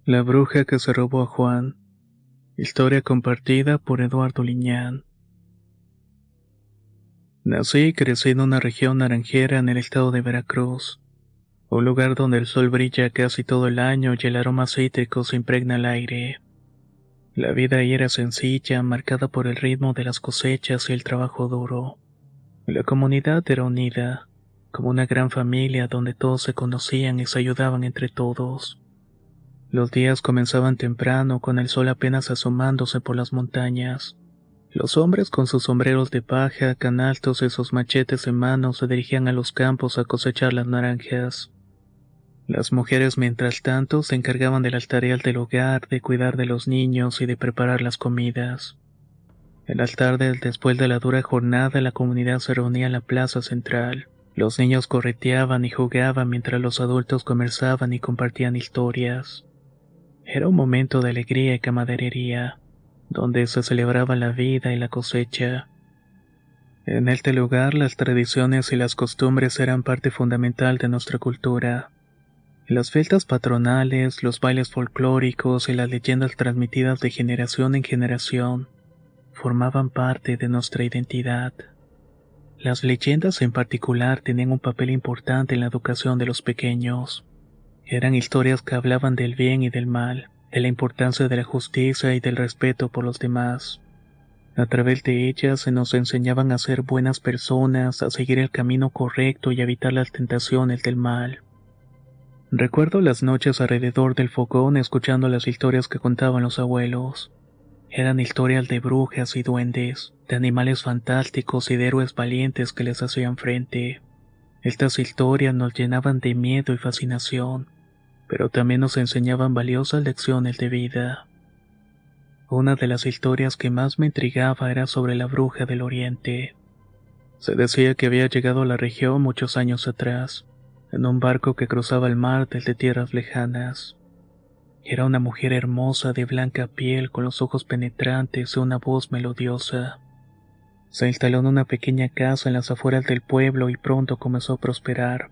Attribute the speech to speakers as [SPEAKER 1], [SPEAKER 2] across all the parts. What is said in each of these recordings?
[SPEAKER 1] La bruja que se robó a Juan. Historia compartida por Eduardo Liñán. Nací y crecí en una región naranjera en el estado de Veracruz, un lugar donde el sol brilla casi todo el año y el aroma cítrico se impregna al aire. La vida ahí era sencilla, marcada por el ritmo de las cosechas y el trabajo duro. La comunidad era unida, como una gran familia donde todos se conocían y se ayudaban entre todos. Los días comenzaban temprano con el sol apenas asomándose por las montañas. Los hombres con sus sombreros de paja, canastos y sus machetes en mano se dirigían a los campos a cosechar las naranjas. Las mujeres, mientras tanto, se encargaban de las tareas del hogar, de cuidar de los niños y de preparar las comidas. En las tardes, después de la dura jornada, la comunidad se reunía en la plaza central. Los niños correteaban y jugaban mientras los adultos conversaban y compartían historias. Era un momento de alegría y camaradería, donde se celebraba la vida y la cosecha. En este lugar las tradiciones y las costumbres eran parte fundamental de nuestra cultura. Las fiestas patronales, los bailes folclóricos y las leyendas transmitidas de generación en generación formaban parte de nuestra identidad. Las leyendas en particular tenían un papel importante en la educación de los pequeños. Eran historias que hablaban del bien y del mal, de la importancia de la justicia y del respeto por los demás. A través de ellas se nos enseñaban a ser buenas personas, a seguir el camino correcto y a evitar las tentaciones del mal. Recuerdo las noches alrededor del fogón escuchando las historias que contaban los abuelos. Eran historias de brujas y duendes, de animales fantásticos y de héroes valientes que les hacían frente. Estas historias nos llenaban de miedo y fascinación, pero también nos enseñaban valiosas lecciones de vida. Una de las historias que más me intrigaba era sobre la bruja del oriente. Se decía que había llegado a la región muchos años atrás, en un barco que cruzaba el mar desde tierras lejanas. Era una mujer hermosa de blanca piel con los ojos penetrantes y una voz melodiosa. Se instaló en una pequeña casa en las afueras del pueblo y pronto comenzó a prosperar.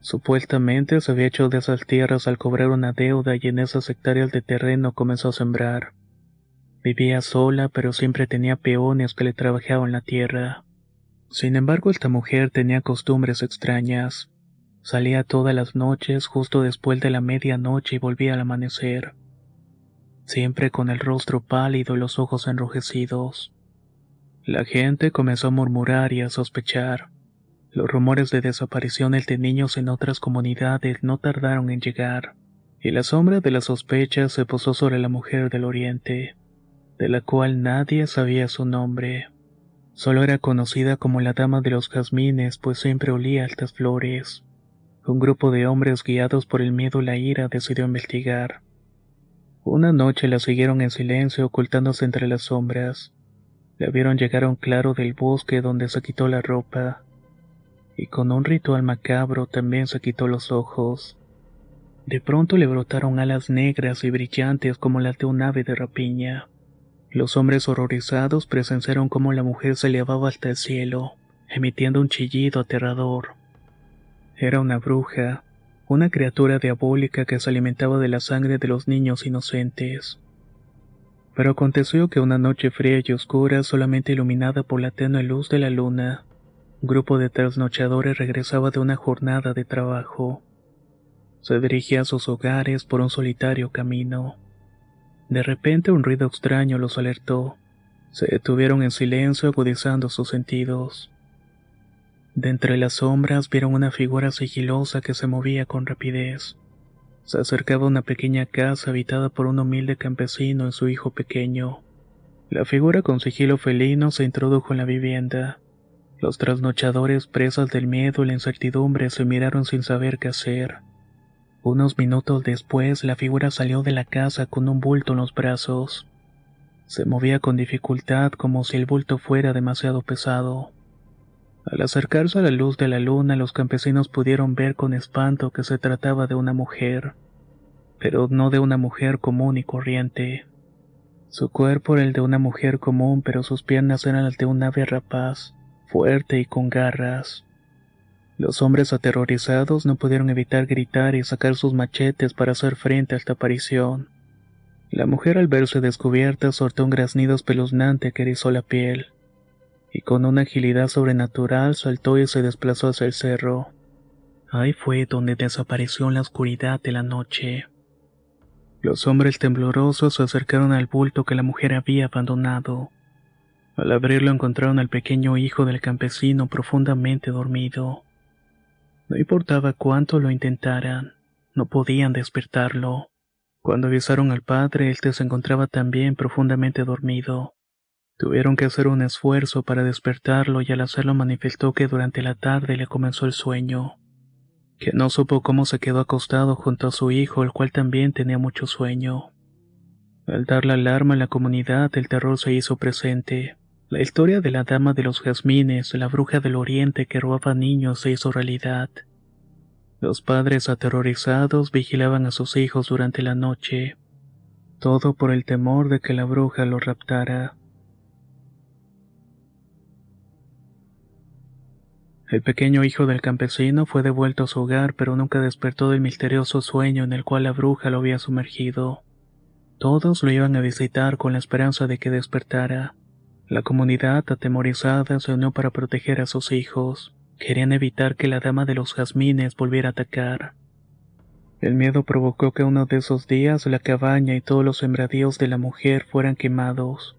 [SPEAKER 1] Supuestamente se había hecho de esas tierras al cobrar una deuda y en esas hectáreas de terreno comenzó a sembrar. Vivía sola, pero siempre tenía peones que le trabajaban la tierra. Sin embargo, esta mujer tenía costumbres extrañas. Salía todas las noches justo después de la medianoche y volvía al amanecer, siempre con el rostro pálido y los ojos enrojecidos. La gente comenzó a murmurar y a sospechar. Los rumores de desapariciones de niños en otras comunidades no tardaron en llegar, y la sombra de la sospecha se posó sobre la mujer del oriente, de la cual nadie sabía su nombre. Solo era conocida como la Dama de los Jazmines, pues siempre olía a estas flores. Un grupo de hombres guiados por el miedo y la ira decidió investigar. Una noche la siguieron en silencio, ocultándose entre las sombras. La vieron llegar a un claro del bosque donde se quitó la ropa, y con un ritual macabro también se quitó los ojos. De pronto le brotaron alas negras y brillantes como las de un ave de rapiña. Los hombres horrorizados presenciaron cómo la mujer se elevaba hasta el cielo, emitiendo un chillido aterrador. Era una bruja, una criatura diabólica que se alimentaba de la sangre de los niños inocentes. Pero aconteció que una noche fría y oscura, solamente iluminada por la tenue luz de la luna, un grupo de trasnochadores regresaba de una jornada de trabajo. Se dirigía a sus hogares por un solitario camino. De repente un ruido extraño los alertó. Se detuvieron en silencio, agudizando sus sentidos. De entre las sombras vieron una figura sigilosa que se movía con rapidez. Se acercaba a una pequeña casa habitada por un humilde campesino y su hijo pequeño. La figura con sigilo felino se introdujo en la vivienda. Los trasnochadores, presas del miedo y la incertidumbre, se miraron sin saber qué hacer. Unos minutos después, la figura salió de la casa con un bulto en los brazos. Se movía con dificultad como si el bulto fuera demasiado pesado. Al acercarse a la luz de la luna, los campesinos pudieron ver con espanto que se trataba de una mujer, pero no de una mujer común y corriente. Su cuerpo era el de una mujer común, pero sus piernas eran las de un ave rapaz, fuerte y con garras. Los hombres aterrorizados no pudieron evitar gritar y sacar sus machetes para hacer frente a esta aparición. La mujer, al verse descubierta, soltó un graznido espeluznante que erizó la piel, y con una agilidad sobrenatural saltó y se desplazó hacia el cerro. Ahí fue donde desapareció en la oscuridad de la noche. Los hombres temblorosos se acercaron al bulto que la mujer había abandonado. Al abrirlo encontraron al pequeño hijo del campesino profundamente dormido. No importaba cuánto lo intentaran, no podían despertarlo. Cuando avisaron al padre, éste se encontraba también profundamente dormido. Tuvieron que hacer un esfuerzo para despertarlo y al hacerlo manifestó que durante la tarde le comenzó el sueño, que no supo cómo se quedó acostado junto a su hijo, el cual también tenía mucho sueño. Al dar la alarma en la comunidad, el terror se hizo presente. La historia de la dama de los jazmines, la bruja del oriente que robaba niños, se hizo realidad. Los padres aterrorizados vigilaban a sus hijos durante la noche, todo por el temor de que la bruja los raptara. El pequeño hijo del campesino fue devuelto a su hogar, pero nunca despertó del misterioso sueño en el cual la bruja lo había sumergido. Todos lo iban a visitar con la esperanza de que despertara. La comunidad, atemorizada, se unió para proteger a sus hijos. Querían evitar que la dama de los jazmines volviera a atacar. El miedo provocó que uno de esos días la cabaña y todos los sembradíos de la mujer fueran quemados.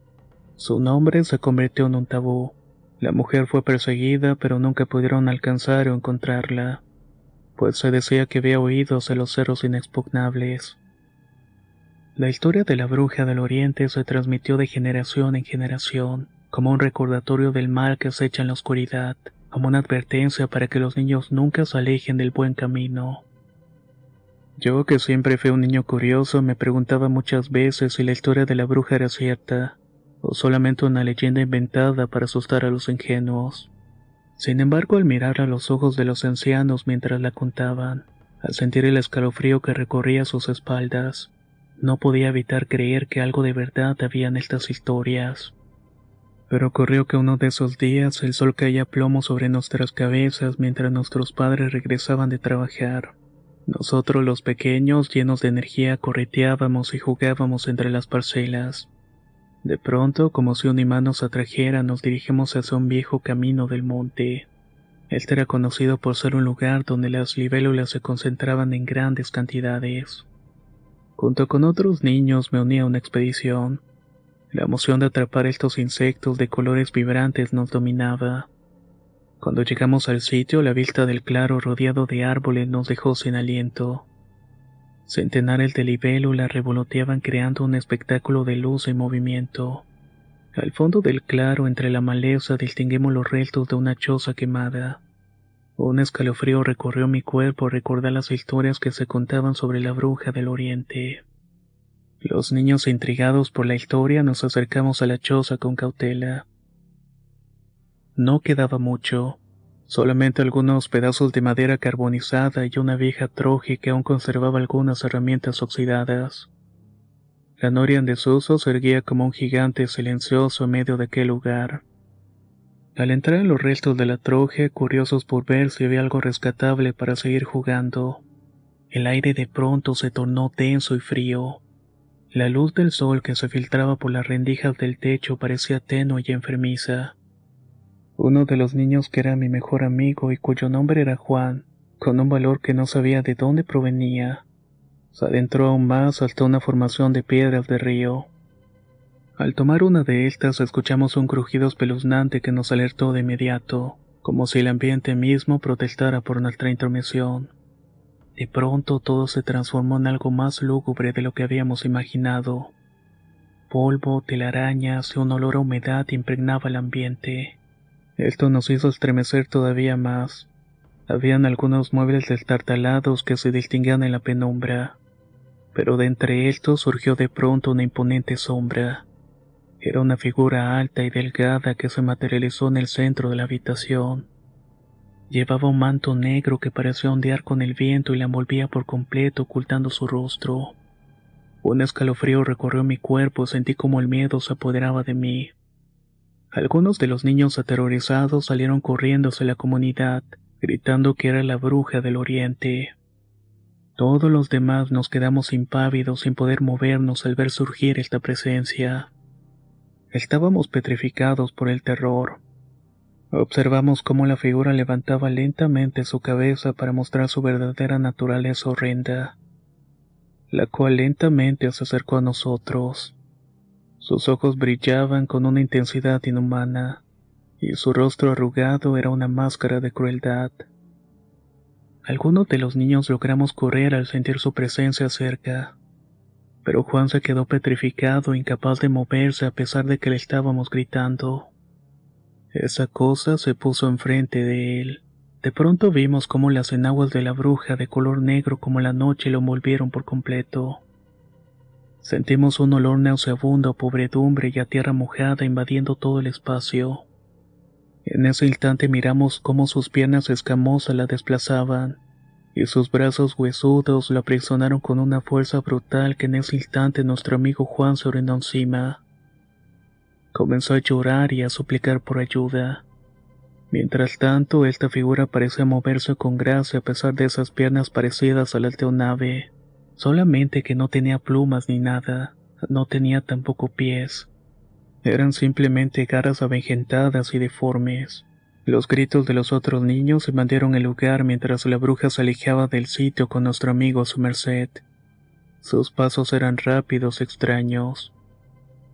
[SPEAKER 1] Su nombre se convirtió en un tabú. La mujer fue perseguida, pero nunca pudieron alcanzar o encontrarla, pues se decía que había huido hacia los cerros inexpugnables. La historia de la bruja del oriente se transmitió de generación en generación, como un recordatorio del mal que acecha en la oscuridad, como una advertencia para que los niños nunca se alejen del buen camino. Yo, que siempre fui un niño curioso, me preguntaba muchas veces si la historia de la bruja era cierta, o solamente una leyenda inventada para asustar a los ingenuos. Sin embargo, al mirar a los ojos de los ancianos mientras la contaban, al sentir el escalofrío que recorría sus espaldas, no podía evitar creer que algo de verdad había en estas historias. Pero ocurrió que uno de esos días el sol caía a plomo sobre nuestras cabezas mientras nuestros padres regresaban de trabajar. Nosotros los pequeños, llenos de energía, correteábamos y jugábamos entre las parcelas. De pronto, como si un imán nos atrajera, nos dirigimos hacia un viejo camino del monte. Este era conocido por ser un lugar donde las libélulas se concentraban en grandes cantidades. Junto con otros niños me uní a una expedición. La emoción de atrapar estos insectos de colores vibrantes nos dominaba. Cuando llegamos al sitio, la vista del claro rodeado de árboles nos dejó sin aliento. Centenares de libélulas revoloteaban creando un espectáculo de luz y movimiento. Al fondo del claro, entre la maleza, distinguimos los restos de una choza quemada. Un escalofrío recorrió mi cuerpo al recordar las historias que se contaban sobre la bruja del oriente. Los niños, intrigados por la historia, nos acercamos a la choza con cautela. No quedaba mucho. Solamente algunos pedazos de madera carbonizada y una vieja troje que aún conservaba algunas herramientas oxidadas. La noria en desuso se erguía como un gigante silencioso en medio de aquel lugar. Al entrar en los restos de la troje, curiosos por ver si había algo rescatable para seguir jugando, el aire de pronto se tornó denso y frío. La luz del sol que se filtraba por las rendijas del techo parecía tenue y enfermiza. Uno de los niños, que era mi mejor amigo y cuyo nombre era Juan, con un valor que no sabía de dónde provenía, se adentró aún más hasta una formación de piedras de río. Al tomar una de estas, escuchamos un crujido espeluznante que nos alertó de inmediato, como si el ambiente mismo protestara por nuestra intromisión. De pronto todo se transformó en algo más lúgubre de lo que habíamos imaginado. Polvo, telarañas y un olor a humedad impregnaba el ambiente. Esto nos hizo estremecer todavía más. Habían algunos muebles destartalados que se distinguían en la penumbra, pero de entre estos surgió de pronto una imponente sombra. Era una figura alta y delgada que se materializó en el centro de la habitación. Llevaba un manto negro que parecía ondear con el viento y la envolvía por completo, ocultando su rostro. Un escalofrío recorrió mi cuerpo y sentí como el miedo se apoderaba de mí. Algunos de los niños aterrorizados salieron corriendo hacia la comunidad, gritando que era la bruja del oriente. Todos los demás nos quedamos impávidos sin poder movernos al ver surgir esta presencia. Estábamos petrificados por el terror. Observamos cómo la figura levantaba lentamente su cabeza para mostrar su verdadera naturaleza horrenda, la cual lentamente se acercó a nosotros. Sus ojos brillaban con una intensidad inhumana, y su rostro arrugado era una máscara de crueldad. Algunos de los niños logramos correr al sentir su presencia cerca, pero Juan se quedó petrificado, incapaz de moverse a pesar de que le estábamos gritando. Esa cosa se puso enfrente de él. De pronto vimos cómo las enaguas de la bruja de color negro como la noche lo envolvieron por completo. Sentimos un olor nauseabundo a podredumbre y a tierra mojada invadiendo todo el espacio. En ese instante miramos cómo sus piernas escamosas la desplazaban, y sus brazos huesudos la aprisionaron con una fuerza brutal que en ese instante nuestro amigo Juan se orinó encima. Comenzó a llorar y a suplicar por ayuda. Mientras tanto, esta figura parecía moverse con gracia a pesar de esas piernas parecidas a las de un ave, solamente que no tenía plumas ni nada, no tenía tampoco pies. Eran simplemente garras avejentadas y deformes. Los gritos de los otros niños invadieron el lugar mientras la bruja se alejaba del sitio con nuestro amigo a su merced. Sus pasos eran rápidos, extraños,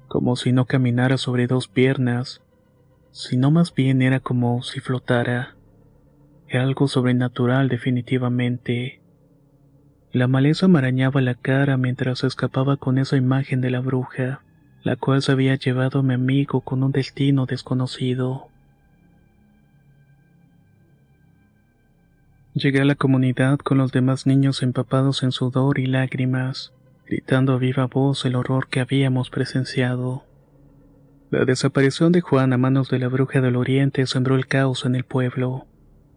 [SPEAKER 1] como si no caminara sobre dos piernas, sino más bien era como si flotara. Era algo sobrenatural definitivamente. La maleza me arañaba la cara mientras escapaba con esa imagen de la bruja, la cual se había llevado a mi amigo con un destino desconocido. Llegué a la comunidad con los demás niños empapados en sudor y lágrimas, gritando a viva voz el horror que habíamos presenciado. La desaparición de Juan a manos de la bruja del oriente sembró el caos en el pueblo.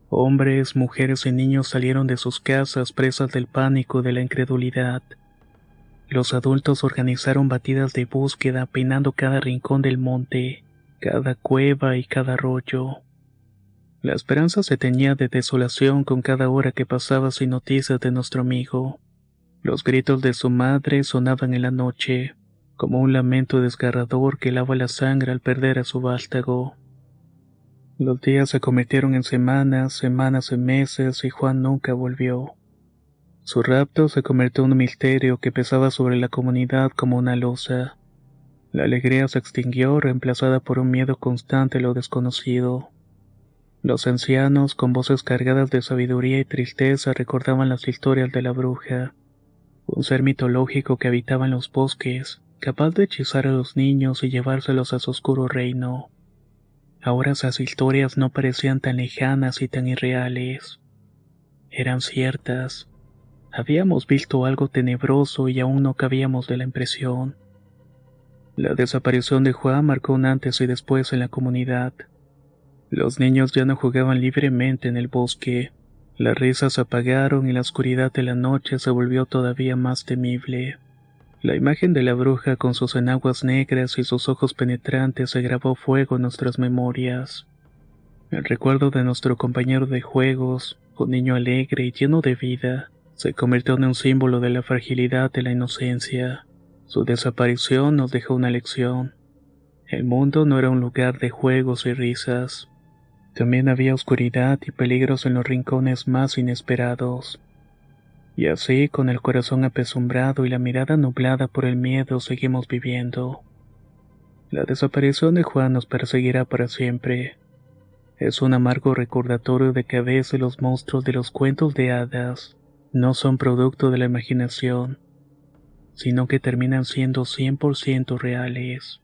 [SPEAKER 1] Hombres, mujeres y niños salieron de sus casas presas del pánico y de la incredulidad. Los adultos organizaron batidas de búsqueda peinando cada rincón del monte, cada cueva y cada arroyo. La esperanza se teñía de desolación con cada hora que pasaba sin noticias de nuestro amigo. Los gritos de su madre sonaban en la noche, como un lamento desgarrador que lava la sangre al perder a su vástago. Los días se convirtieron en semanas, semanas en meses y Juan nunca volvió. Su rapto se convirtió en un misterio que pesaba sobre la comunidad como una losa. La alegría se extinguió, reemplazada por un miedo constante a lo desconocido. Los ancianos, con voces cargadas de sabiduría y tristeza, recordaban las historias de la bruja, un ser mitológico que habitaba en los bosques, capaz de hechizar a los niños y llevárselos a su oscuro reino. Ahora esas historias no parecían tan lejanas y tan irreales. Eran ciertas. Habíamos visto algo tenebroso y aún no cabíamos de la impresión. La desaparición de Juan marcó un antes y después en la comunidad. Los niños ya no jugaban libremente en el bosque. Las risas se apagaron y la oscuridad de la noche se volvió todavía más temible. La imagen de la bruja con sus enaguas negras y sus ojos penetrantes se grabó fuego en nuestras memorias. El recuerdo de nuestro compañero de juegos, un niño alegre y lleno de vida, se convirtió en un símbolo de la fragilidad de la inocencia. Su desaparición nos dejó una lección. El mundo no era un lugar de juegos y risas. También había oscuridad y peligros en los rincones más inesperados. Y así, con el corazón apesumbrado y la mirada nublada por el miedo, seguimos viviendo. La desaparición de Juan nos perseguirá para siempre. Es un amargo recordatorio de que a veces los monstruos de los cuentos de hadas no son producto de la imaginación, sino que terminan siendo 100% reales.